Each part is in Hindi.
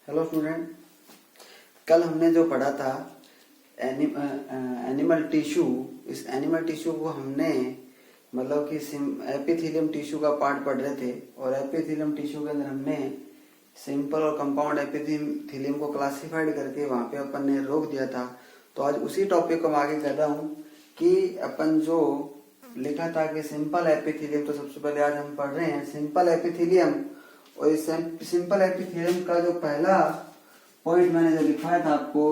हेलो स्टूडेंट, कल हमने जो पढ़ा था एनिमल टिश्यू। इस एनिमल टिश्यू को हमने मतलब कि एपिथेलियम टिश्यू का पार्ट पढ़ रहे थे और एपिथेलियम टिश्यू के अंदर हमने सिंपल और कंपाउंड एपिथेलियम को क्लासिफाइड करके वहां पे अपन ने रोक दिया था। तो आज उसी टॉपिक को मैं आगे कर रहा हूँ कि अपन जो लिखा था कि सिंपल एपिथेलियम, तो सबसे पहले आज हम पढ़ रहे हैं सिंपल एपिथेलियम। और इस सिंपल एपिथेलियम का जो पहला पॉइंट मैंने जो लिखवाया था आपको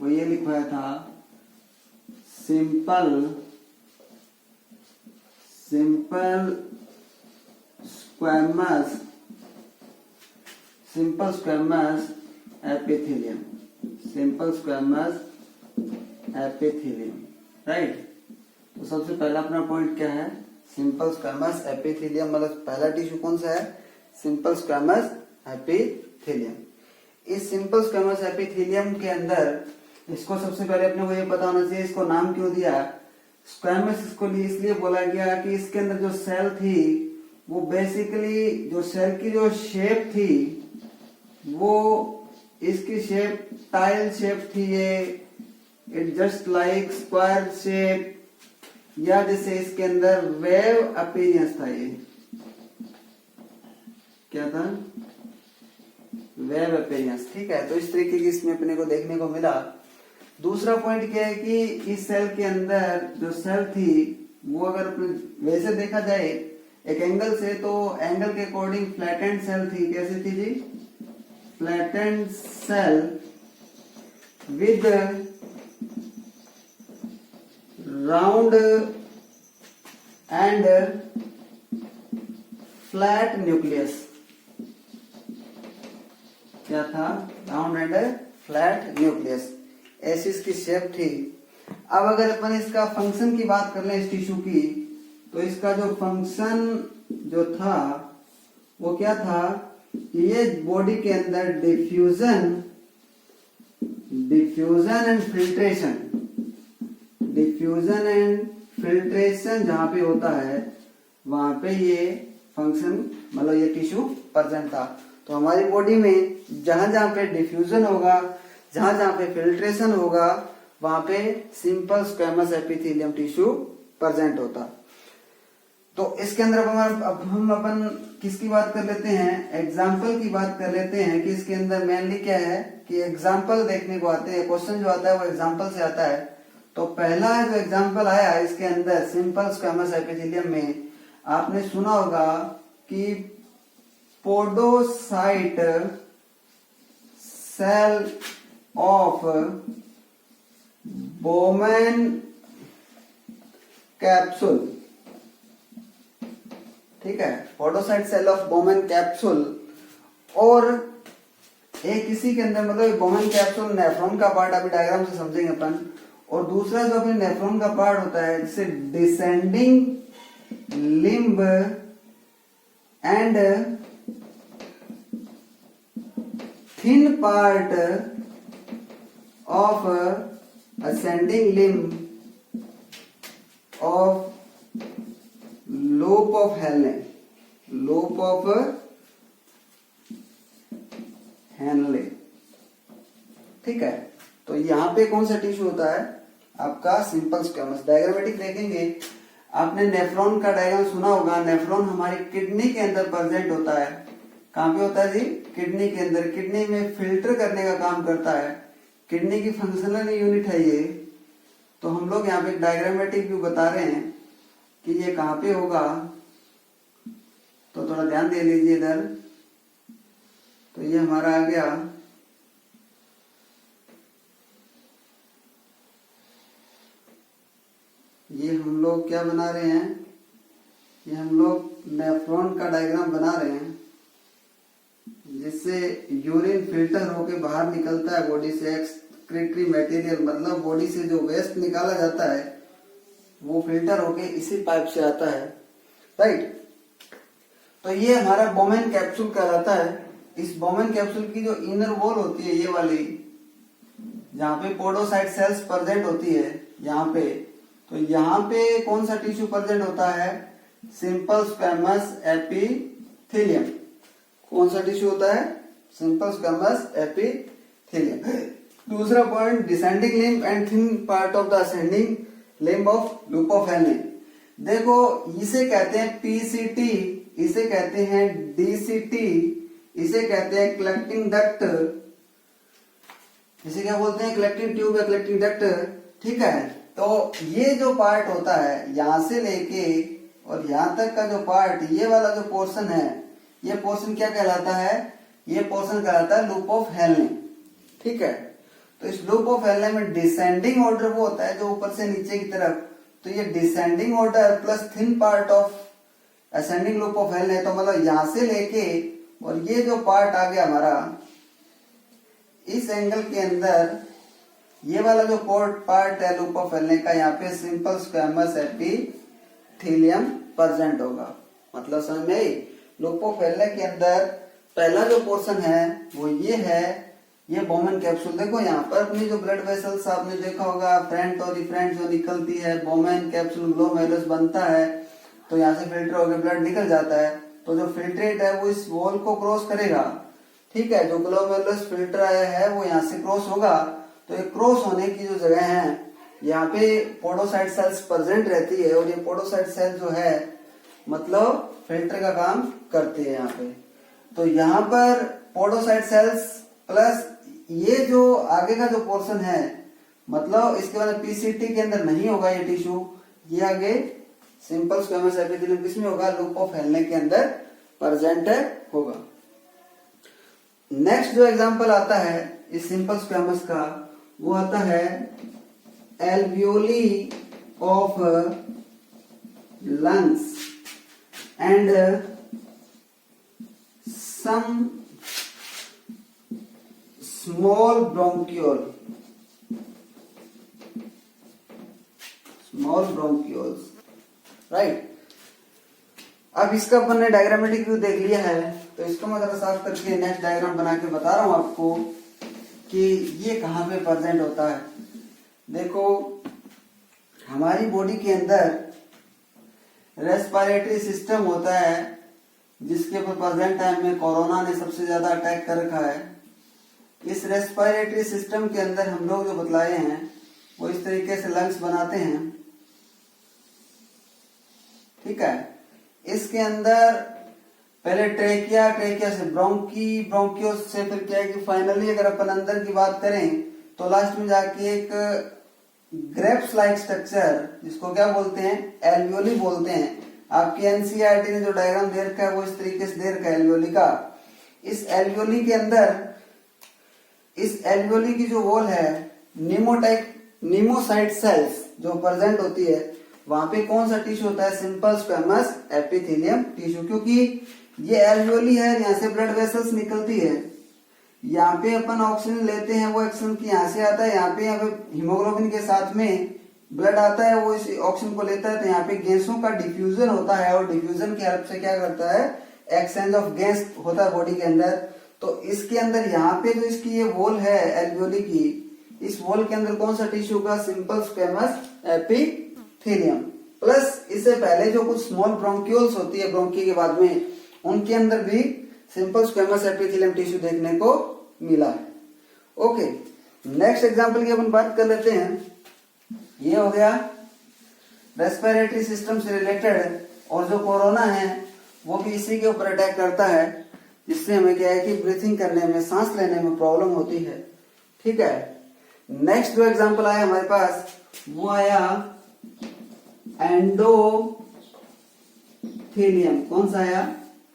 वो ये लिखवाया था, सिंपल स्क्वैमस एपिथेलियम, राइट। तो सबसे पहला अपना पॉइंट क्या है, सिंपल स्क्वैमस एपिथेलियम। मतलब पहला टिश्यू कौन सा है, सिंपल स्क्वैमस एपिथेलियम। इस सिंपल स्क्वैमस एपिथेलियम के अंदर इसको सबसे पहले अपने को ये पता होना चाहिए इसको नाम क्यों दिया। स्क्वैमस इसको इसलिए बोला गया कि इसके अंदर जो सेल थी वो बेसिकली जो सेल की जो शेप थी वो इसकी शेप टाइल शेप थी, ये it just like square shape, या जैसे इसके अंदर वेव अपीयरेंस था। ये क्या था, वेव अपीयरेंस, ठीक है। तो इस तरीके की इसमें अपने को देखने को मिला। दूसरा पॉइंट क्या है कि इस सेल के अंदर जो सेल थी वो अगर वैसे देखा जाए एक एंगल से, तो एंगल के अकॉर्डिंग फ्लैटेंड सेल थी। कैसी थी जी, flattened cell with round and flat nucleus. क्या था, राउंड एंड फ्लैट न्यूक्लियस, ऐसी इसकी शेप थी। अब अगर अपन इसका फंक्शन की बात कर लें इस टिश्यू की, तो इसका जो फंक्शन जो था वो क्या था कि ये बॉडी के अंदर डिफ्यूजन एंड फिल्ट्रेशन जहां पे होता है वहां पे ये फंक्शन मतलब ये टिश्यू प्रेजेंट था। तो हमारी बॉडी में जहां जहां पे डिफ्यूजन होगा, जहां जहां पे फिल्ट्रेशन होगा, वहां पे simple squamous epithelium tissue present होता। तो इसके अंदर अब हम अपन किसकी बात कर लेते हैं, एग्जाम्पल की बात कर लेते हैं कि इसके अंदर मेनली क्या है कि एग्जाम्पल देखने को आते हैं, क्वेश्चन जो आता है वो एग्जाम्पल से आता है। तो पहला जो एग्जाम्पल आया इसके अंदर सिंपल स्क्वैमस एपिथेलियम में, आपने सुना होगा कि podocyte cell of Bowman capsule, ठीक है, podocyte cell of Bowman capsule. और एक इसी के अंदर मतलब बोमेन कैप्सूल नेफ्रॉन का पार्ट, अभी डायग्राम से समझेंगे अपन। और दूसरा जो अपने नेफ्रॉन का पार्ट होता है जिसे descending limb and thin part of ascending limb of lobe of Henle, ठीक है। तो यहाँ पे कौन सा टिश्यू होता है आपका, सिंपल स्क्वैमस। डायग्रामेटिक देखेंगे, आपने नेफ्रॉन का डायग्राम सुना होगा। नेफ्रॉन हमारी किडनी के अंदर प्रेजेंट होता है। कहाँ पे होता है जी, किडनी के अंदर। किडनी में फिल्टर करने का काम करता है, किडनी की फंक्शनल यूनिट है ये। तो हम लोग यहाँ पे डायग्रामेटिक व्यू बता रहे हैं कि ये कहाँ पे होगा, तो थोड़ा ध्यान दे लीजिए इधर। तो ये हमारा आ गया, ये हम लोग क्या बना रहे हैं, ये हम लोग नेफ्रॉन का डायग्राम बना रहे हैं जिससे यूरिन फिल्टर होके बाहर निकलता है बॉडी से। एक्सक्रीटरी मटेरियल मतलब बॉडी से जो वेस्ट निकाला जाता है वो फिल्टर होके इसी पाइप से आता है, राइट। तो ये हमारा बोमेन कैप्सूल कहलाता है। इस बोमेन कैप्सूल की जो इनर वॉल होती है ये वाली, जहाँ पे पोडोसाइट सेल्स प्रेजेंट होती है यहाँ पे, तो यहाँ पे कौन सा टिश्यू प्रेजेंट होता है, सिंपल स्क्वैमस एपिथेलियम। कौन सा टिश्यू होता है, सिंपल स्क्वेमस एपिथेलियम। दूसरा point, descending limb and thin part of the ascending limb of loop of Henle. देखो इसे कहते हैं पीसीटी, इसे कहते हैं डीसीटी, इसे कहते हैं कलेक्टिंग डक्ट, इसे क्या बोलते हैं, कलेक्टिंग ट्यूब या कलेक्टिंग डक्ट। ठीक है, तो ये जो पार्ट होता है यहां से लेके और यहां तक का जो पार्ट, ये वाला जो पोर्शन है, ये पोर्शन क्या कहलाता है, ये पोर्शन कहलाता है लूप ऑफ हेनले। ठीक है, तो इस लूप ऑफ हेनले में डिसेंडिंग ऑर्डर वो होता है जो ऊपर से नीचे की तरफ, तो ये descending order plus thin part of ascending loop of Henle, तो मतलब यहां से लेके और ये जो पार्ट आ गया हमारा इस एंगल के अंदर, ये वाला जो पार्ट है लूप ऑफ हेनले का, यहाँ पे सिंपल स्क्वेमस एपिथेलियम प्रेजेंट होगा। मतलब समझ में आई? लूप ऑफ हेनले के अंदर पहला जो पोर्शन है वो ये है, ये बोमेन कैप्सूल। देखो यहाँ पर अपनी जो ब्लड वेसल्स आपने देखा होगा, फ्रंट और रिफ्रंट जो निकलती है, बोमेन कैप्सूल ग्लोमेरुलस बनता है, तो यहाँ से फिल्टर होकर ब्लड निकल जाता है, तो जो फिल्ट्रेट है वो इस वॉल को क्रॉस करेगा। ठीक है, जो ग्लोमेरुलस फिल्टर आया है वो यहाँ से क्रॉस होगा, तो ये क्रॉस होने की जो जगह है यहाँ पे पोडोसाइट सेल्स प्रेजेंट रहती है, और ये पोडोसाइट सेल जो है मतलब फिल्टर का काम करती है यहाँ पे। तो यहाँ पर पोडोसाइट सेल्स प्लस ये जो आगे का जो पोर्शन है, मतलब इसके बाद पीसीटी के अंदर नहीं होगा ये टिश्यू, ये आगे सिंपल स्क्वेमस एपिथेलियम किसमें होगा, लूप ऑफ हेनले के अंदर प्रेजेंट होगा। नेक्स्ट जो एग्जांपल आता है इस सिंपल स्क्वेमस का, वो आता है alveoli of lungs and some small bronchiole, small bronchioles, right. अब इसका अपन ने डायग्रामेटिक व्यू देख लिया है, तो इसको मैं जरा साफ करके नेक्स्ट डायग्राम बना के बता रहा हूं आपको कि ये कहां पे प्रेजेंट होता है। देखो हमारी बॉडी के अंदर रेस्पिरेटरी सिस्टम होता है, जिसके ऊपर प्रेजेंट टाइम में कोरोना ने सबसे ज्यादा अटैक कर रखा है। इस रेस्पिरेटरी सिस्टम के अंदर हम लोग जो बतलाए हैं वो इस तरीके से लंग्स बनाते हैं। ठीक है, इसके अंदर पहले ट्रेकिया, ट्रेकिया से ब्रोंकी, ब्रोंकियोस से फिर क्या है कि फाइनली अगर अपन अंदर की बात करें तो लास्ट में जाके एक ग्रेप्स लाइक स्ट्रक्चर, जिसको क्या बोलते हैं, एल्वियोली बोलते हैं। आपकी एनसीईआरटी ने जो डायग्राम दे रखा है वो इस तरीके से दे रखा है एल्वियोली का। इस एल्वियोली के अंदर, इस एल्वियोली की जो वॉल है, निमोसाइट सेल्स जो प्रेजेंट होती है, वहां पे कौन सा टिश्यू होता है, सिंपल स्क्वेमस एपिथेलियम टिश्यू। क्योंकि ये एल्वियोली है, यहाँ से ब्लड वेसल्स निकलती है, यहाँ पे अपन ऑक्सीजन लेते हैं, वो ऑक्सीजन की यहाँ से आता है, यहाँ पे हीमोग्लोबिन के साथ में ब्लड आता है, वो इस ऑक्सीजन को लेता है, तो यहाँ पे गैसों का डिफ्यूजन होता है, और डिफ्यूजन की हेल्प से क्या करता है, एक्सचेंज ऑफ गैस होता है बॉडी के अंदर। तो इसके अंदर यहाँ पे जो इसकी ये वॉल है एल्वियोली की, इस वॉल के अंदर कौन सा टिश्यू का, सिंपल स्क्वेमस एपिथेलियम। प्लस इससे पहले जो कुछ स्मॉल ब्रोंकियोल्स होती है ब्रोंकी के बाद में, उनके अंदर भी सिंपल स्क्वेमस एपिथेलियम टिश्यू देखने को मिला है। ओके, नेक्स्ट एग्जांपल की अपन बात कर लेते हैं। ये हो गया रेस्पिरेटरी सिस्टम से रिलेटेड, और जो कोरोना है वो भी इसी के ऊपर अटैक करता है, जिससे हमें क्या है कि ब्रीथिंग करने में, सांस लेने में प्रॉब्लम होती है। ठीक है, नेक्स्ट जो एग्जांपल आया हमारे पास वो आया एंडोथेलियम। कौन सा आया,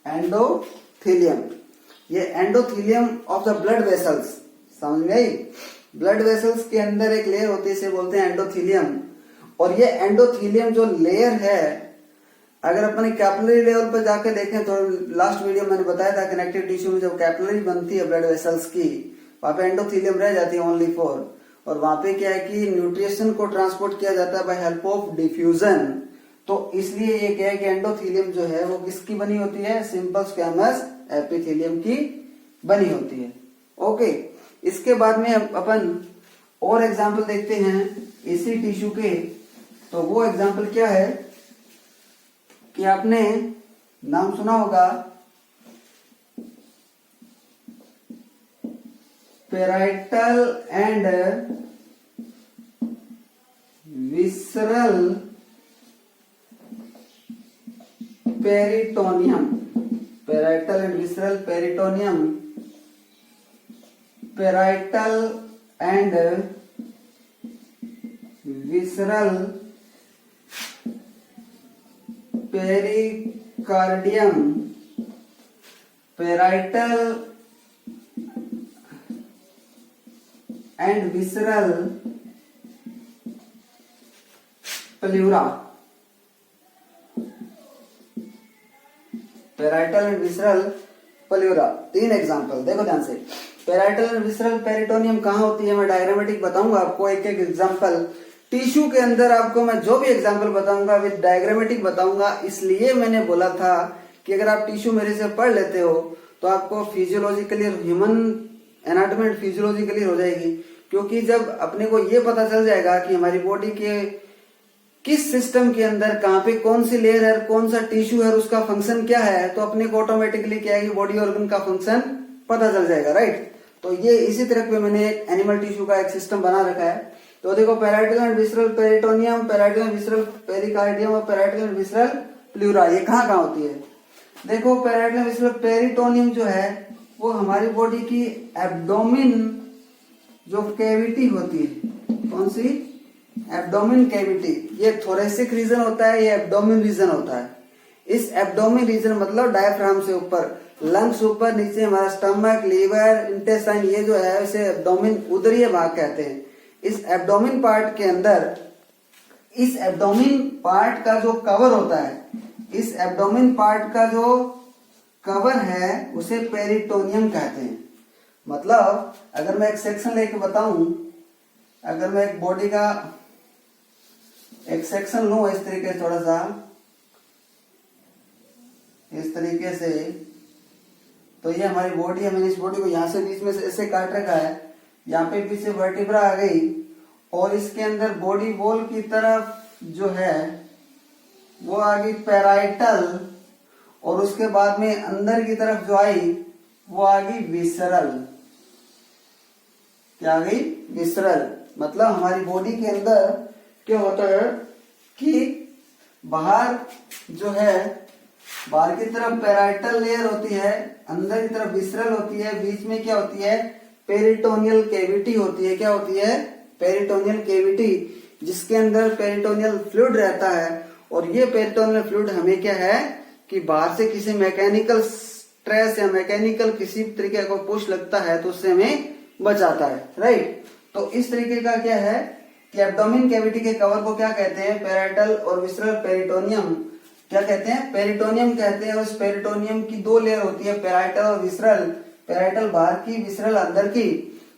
एंडोथेलियम। ये endothelium of the blood vessels, समझ में आई? ब्लड वेसल्स के अंदर एक लेयर होती है, इसे बोलते हैं एंडोथेलियम। और ये एंडोथेलियम जो लेयर है, अगर अपन कैपिलरी लेवल पर जाके देखें तो लास्ट वीडियो मैंने बताया था कनेक्टिव टिश्यू में जब कैपिलरी बनती है ब्लड वेसल्स की, वहां पे एंडोथेलियम रह जाती है ओनली फॉर, और वहां पे क्या है कि न्यूट्रिशन को ट्रांसपोर्ट किया जाता है बाय हेल्प ऑफ डिफ्यूजन। तो इसलिए ये क्या है कि एंडोथेलियम जो है वो किसकी बनी होती है, सिंपल स्क्वेमस एपिथेलियम की बनी होती है। ओके, इसके बाद में अपन और एग्जांपल देखते हैं इसी टिश्यू के। तो वो एग्जांपल क्या है कि आपने नाम सुना होगा parietal and visceral peritoneum, parietal and visceral peritoneum, parietal and visceral pericardium, parietal and visceral pleura, parietal and visceral pleura. 3 example देखो ध्यान से। पेराइटल एंड विसरल पेरिटोनियम कहाँ होती है, मैं डायग्रामेटिक बताऊंगा आपको एक एक एग्जांपल। टिश्यू के अंदर आपको मैं जो भी एग्जांपल बताऊंगा विद डायग्रामेटिक बताऊंगा, इसलिए मैंने बोला था कि अगर आप टिश्यू मेरे से पढ़ लेते हो तो आपको physiologically, human anatomy and physiology clear हो जाएगी। क्योंकि जब अपने को ये पता चल जाएगा कि हमारी बॉडी के किस सिस्टम के अंदर कहाँ पे कौन सी लेयर है, कौन सा टिश्यू है, उसका फंक्शन क्या है, तो अपने को ऑटोमेटिकली क्या है, बॉडी ऑर्गन का फंक्शन पता चल जाएगा, राइट। तो ये इसी तरह पे मैंने एक एनिमल टिश्यू का एक सिस्टम बना रखा है। तो देखो parietal and visceral peritoneum, parietal and visceral pericardium और पेराइटल एंड विसरल प्लूरा, ये कहाँ कहाँ होती है। देखो पेराइटल एंड विसरल पेरिटोनियम जो है वो हमारी बॉडी की एब्डोमिन जो कैविटी होती है, कौन सी, एब्डोमिन कैविटी, ये थोरेसिक रीजन होता है, ये एब्डोमिन रीजन होता है। इस एब्डोमिन रीजन मतलब डायफ्राम से ऊपर, लंग्स ऊपर, नीचे हमारा स्टमक, लीवर, इंटेस्टाइन, ये जो है इसे एब्डोमिन उदरीय भाग कहते हैं। इस एब्डोमिन पार्ट के अंदर, इस एब्डोमिन पार्ट का जो कवर होता है, इस एब्डोमिन पार्ट का जो कवर है उसे पेरिटोनियम कहते हैं। मतलब अगर मैं एक सेक्शन लेके बताऊं, अगर मैं एक बॉडी का एक सेक्शन लूं इस तरीके से, थोड़ा सा इस तरीके से, तो ये हमारी बॉडी है। मैंने इस बॉडी को यहां से बीच में से ऐसे काट रखा है, यहाँ पे पीछे वर्टिब्रा आ गई और इसके अंदर बॉडी वॉल की तरफ जो है वो आ गई पेराइटल, और उसके बाद में अंदर की तरफ जो आई वो आ गई विसरल। क्या आ गई, विसरल। मतलब हमारी बॉडी के अंदर क्या होता है कि बाहर जो है, बाहर की तरफ पेराइटल लेयर होती है, अंदर की तरफ विसरल होती है, बीच में क्या होती है, पेरिटोनियल कैविटी होती है। क्या होती है, पेरिटोनियल कैविटी, जिसके अंदर पेरिटोनियल फ्लूइड रहता है। और ये पेरिटोनियल फ्लूइड हमें क्या है कि बाहर से किसी मैकेनिकल स्ट्रेस या मैकेनिकल किसी तरीके का पुश लगता है तो उससे हमें बचाता है, राइट। तो इस तरीके का क्या है कि एब्डोमिन कैविटी के कवर को क्या कहते हैं, पेराइटल और विसरल पेरिटोनियम क्या कहते हैं, पेरिटोनियम कहते हैं। और इस पेरिटोनियम की 2 लेयर होती है, पेराइटल और विसरल। पेराइटल बाहर की, विसरल अंदर की,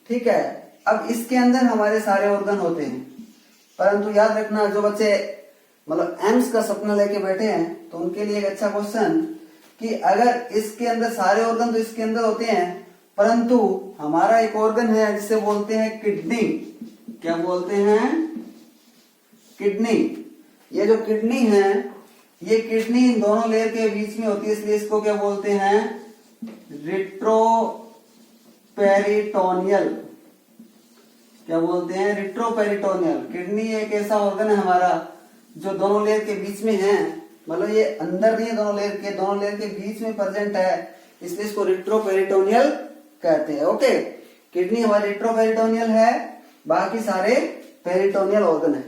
ठीक है। अब इसके अंदर हमारे सारे ऑर्गन होते हैं, परंतु याद रखना जो बच्चे मतलब एम्स का सपना लेके बैठे हैं तो उनके लिए एक अच्छा क्वेश्चन कि अगर इसके अंदर सारे ऑर्गन तो इसके अंदर होते हैं, परंतु हमारा एक ऑर्गन है जिसे बोलते हैं किडनी। क्या बोलते हैं, किडनी। ये जो किडनी है, ये किडनी इन दोनों लेयर के बीच में होती है, इसलिए इसको क्या बोलते हैं, रिट्रोपेरिटोनियल। क्या बोलते हैं, रिट्रोपेरिटोनियल। किडनी एक ऐसा ऑर्गन है हमारा जो दोनों लेयर के बीच में है, मतलब ये अंदर नहीं है दोनों लेयर के बीच में प्रेजेंट है, इसलिए इसको रिट्रोपेरिटोनियल कहते हैं। ओके, किडनी हमारी रिट्रोपेरिटोनियल है, बाकी सारे पेरिटोनियल ऑर्गन है।